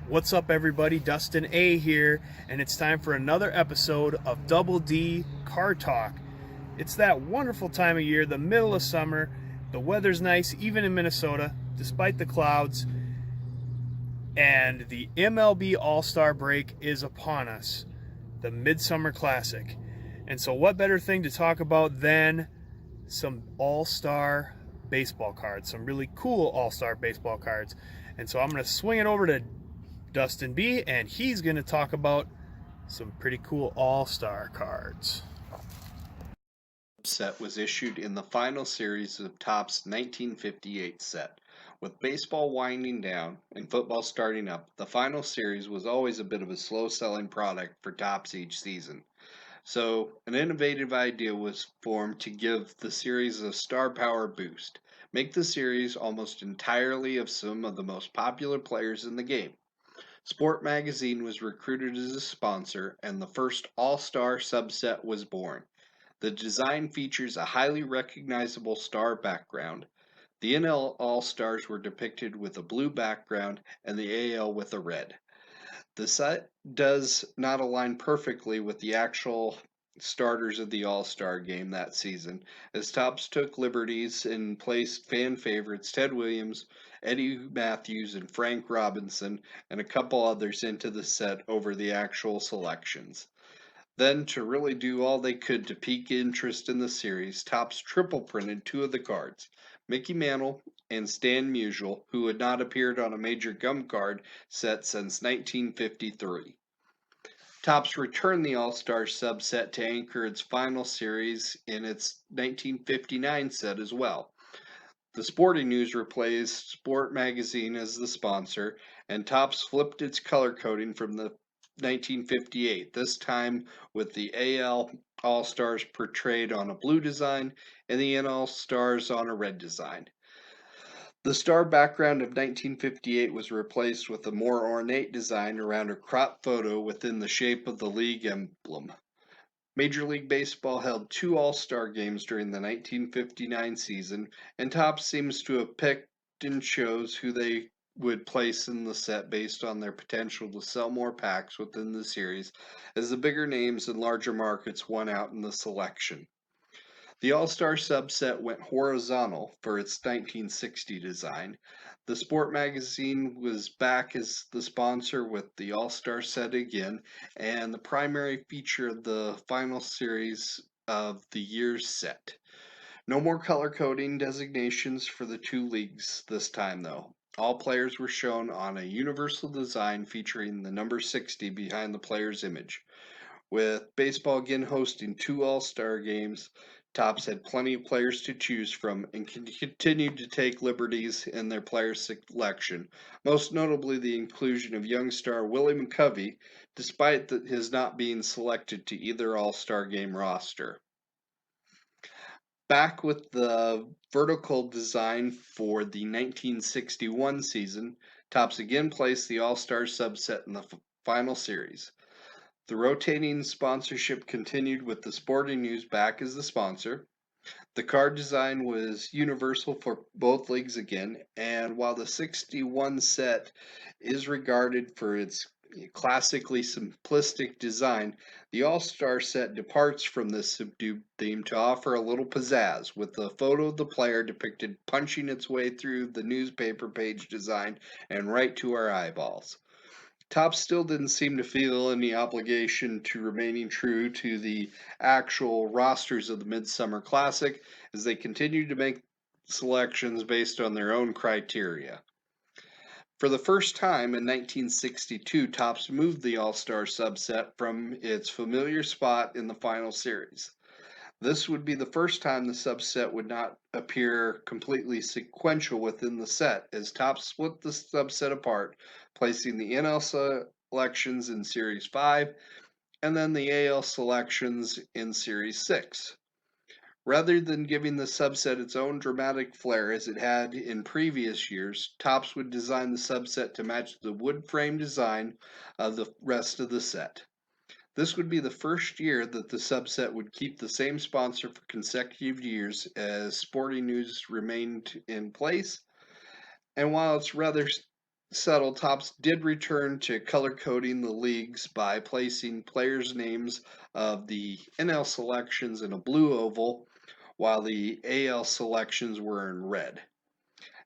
What's up, everybody? Dustin A here, and it's time for another episode of Double D Car Talk. It's that wonderful time of year, the middle of summer. The weather's nice, even in Minnesota, despite the clouds, and the MLB All Star break is upon us, the Midsummer Classic. And so, what better thing to talk about than some All Star baseball cards, some really cool All Star baseball cards. And so, I'm going to swing it over to Dustin B, and he's going to talk about some pretty cool all-star cards. Set was issued in the final series of Topps 1958 set. With baseball winding down and football starting up, the final series was always a bit of a slow-selling product for Topps each season. So, an innovative idea was formed to give the series a star power boost, make the series almost entirely of some of the most popular players in the game. Sport Magazine was recruited as a sponsor, and the first All-Star subset was born. The design features a highly recognizable star background. The NL All-Stars were depicted with a blue background and the AL with a red. The set does not align perfectly with the actual starters of the All-Star game that season, as Topps took liberties and placed fan favorites Ted Williams, Eddie Matthews, and Frank Robinson, and a couple others into the set over the actual selections. Then, to really do all they could to pique interest in the series, Topps triple printed two of the cards, Mickey Mantle and Stan Musial, who had not appeared on a major gum card set since 1953. Topps returned the All-Star subset to anchor its final series in its 1959 set as well. The Sporting News replaced Sport Magazine as the sponsor, and Topps flipped its color coding from the 1958, this time with the AL All-Stars portrayed on a blue design and the NL Stars on a red design. The star background of 1958 was replaced with a more ornate design around a crop photo within the shape of the league emblem. Major League Baseball held two All-Star games during the 1959 season, and Topps seems to have picked and chose who they would place in the set based on their potential to sell more packs within the series, as the bigger names and larger markets won out in the selection. The All-Star subset went horizontal for its 1960 design. The Sport Magazine was back as the sponsor with the All-Star set again, and the primary feature of the final series of the year's set. No more color coding designations for the two leagues this time, though. All players were shown on a universal design featuring the number 60 behind the player's image. With baseball again hosting two All-Star games, Topps had plenty of players to choose from and continued to take liberties in their player selection, most notably the inclusion of young star Willie McCovey, despite his not being selected to either All-Star game roster. Back with the vertical design for the 1961 season, Topps again placed the All-Star subset in the final series. The rotating sponsorship continued with the Sporting News back as the sponsor. The card design was universal for both leagues again, and while the 61 set is regarded for its classically simplistic design, the All-Star set departs from this subdued theme to offer a little pizzazz, with the photo of the player depicted punching its way through the newspaper page design and right to our eyeballs. Topps still didn't seem to feel any obligation to remaining true to the actual rosters of the Midsummer Classic, as they continued to make selections based on their own criteria. For the first time in 1962, Topps moved the All-Star subset from its familiar spot in the final series. This would be the first time the subset would not appear completely sequential within the set, as Topps split the subset apart, placing the NL selections in Series 5 and then the AL selections in Series 6. Rather than giving the subset its own dramatic flair as it had in previous years, Topps would design the subset to match the wood frame design of the rest of the set. This would be the first year that the subset would keep the same sponsor for consecutive years as Sporting News remained in place. And while it's rather settle, Topps did return to color coding the leagues by placing players' names of the NL selections in a blue oval, while the AL selections were in red.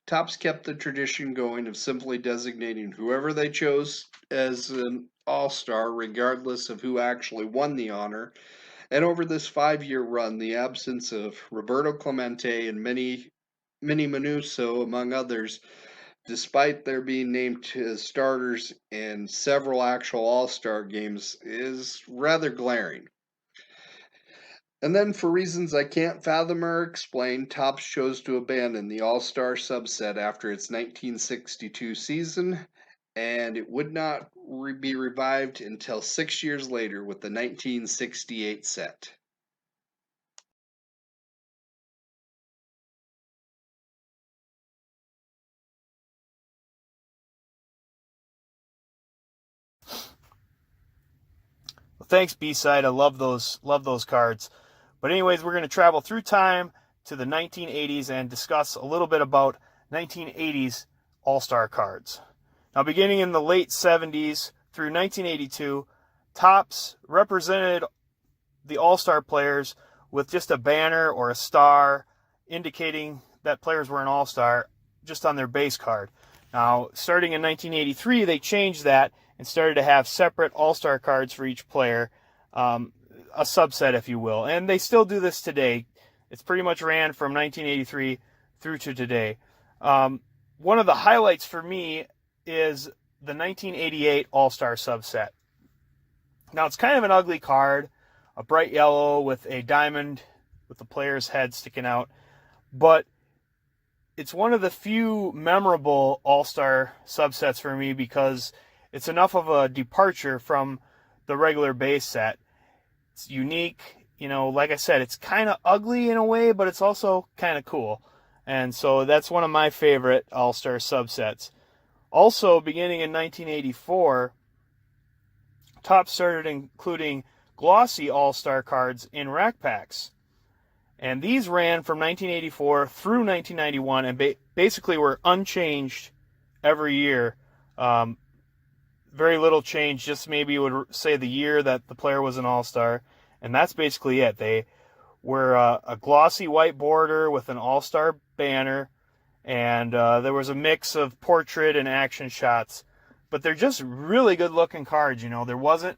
Topps kept the tradition going of simply designating whoever they chose as an all-star, regardless of who actually won the honor. And over this 5-year run, the absence of Roberto Clemente and Minnie Manuso, among others, despite their being named as starters in several actual all-star games, is rather glaring. And then, for reasons I can't fathom or explain, Topps chose to abandon the All Star subset after its 1962 season, and it would not be revived until 6 years later with the 1968 set. Well, thanks, B-Side. I love those cards. But anyways, we're going to travel through time to the 1980s and discuss a little bit about 1980s All-Star cards. Now, beginning in the late 70s through 1982, Topps represented the All-Star players with just a banner or a star indicating that players were an All-Star just on their base card. Now, starting in 1983, they changed that and started to have separate All-Star cards for each player, a subset, if you will. And they still do this today. It's pretty much ran from 1983 through to today. One of the highlights for me is the 1988 All-Star subset. Now, it's kind of an ugly card, a bright yellow with a diamond with the player's head sticking out, but it's one of the few memorable All-Star subsets for me because it's enough of a departure from the regular base set. It's unique, like I said, it's kind of ugly in a way, but it's also kind of cool. And so that's one of my favorite All-Star subsets. Also, beginning in 1984, Topps started including glossy All-Star cards in rack packs. And these ran from 1984 through 1991 and basically were unchanged every year. Very little change, just maybe would say the year that the player was an All-Star. And that's basically it. They were a glossy white border with an All-Star banner. And there was a mix of portrait and action shots. But they're just really good-looking cards. There wasn't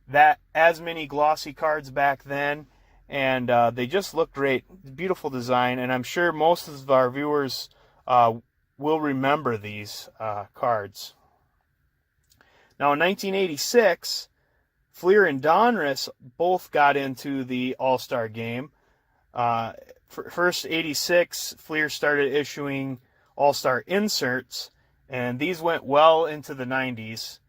that as many glossy cards back then, and they just look great. Beautiful design, and I'm sure most of our viewers will remember these cards. Now, in 1986, Fleer and Donruss both got into the All-Star game. First, 86, Fleer started issuing All-Star inserts, and these went well into the 90s,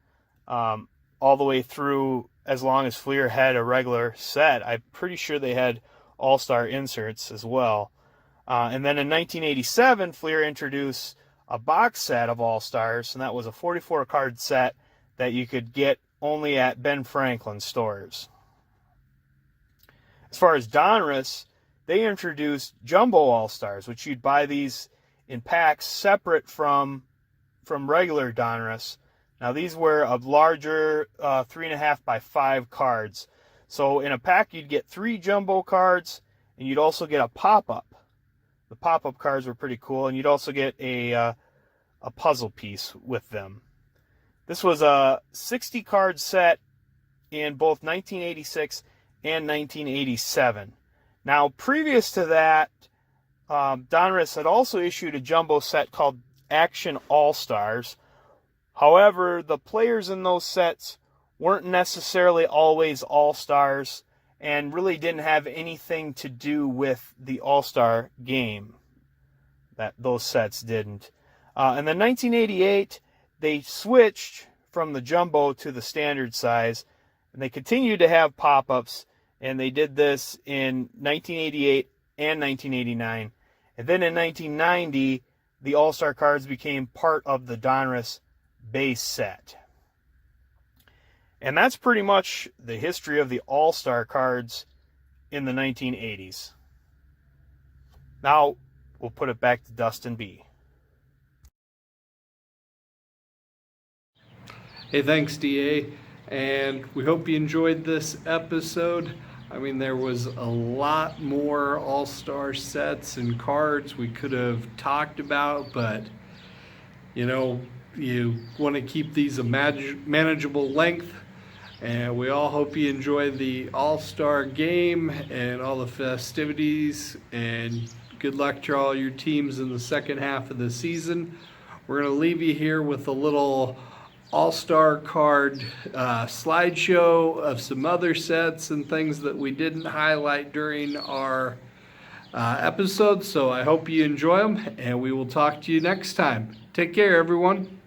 all the way through as long as Fleer had a regular set. I'm pretty sure they had All-Star inserts as well. And then in 1987, Fleer introduced a box set of All-Stars, and that was a 44-card set that you could get only at Ben Franklin stores. As far as Donruss, they introduced Jumbo All-Stars, which you'd buy these in packs separate from regular Donruss. Now, these were a larger 3.5 by 5 cards. So in a pack, you'd get 3 jumbo cards, and you'd also get a pop-up. The pop-up cards were pretty cool, and you'd also get a puzzle piece with them. This was a 60-card set in both 1986 and 1987. Now, previous to that, Donruss had also issued a jumbo set called Action All-Stars. However, the players in those sets weren't necessarily always All-Stars and really didn't have anything to do with the All-Star game. Those sets didn't. And then 1988, they switched from the jumbo to the standard size, and they continued to have pop-ups, and they did this in 1988 and 1989. And then in 1990, the All-Star cards became part of the Donruss base set. And that's pretty much the history of the All-Star cards in the 1980s. Now, we'll put it back to Dustin B. Hey, thanks, DA. And we hope you enjoyed this episode. I mean, there was a lot more all-star sets and cards we could have talked about, but you know, you want to keep these a manageable length. And we all hope you enjoy the all-star game and all the festivities. And good luck to all your teams in the second half of the season. We're going to leave you here with a little all-star card slideshow of some other sets and things that we didn't highlight during our episode. So I hope you enjoy them, and we will talk to you next time. Take care, everyone.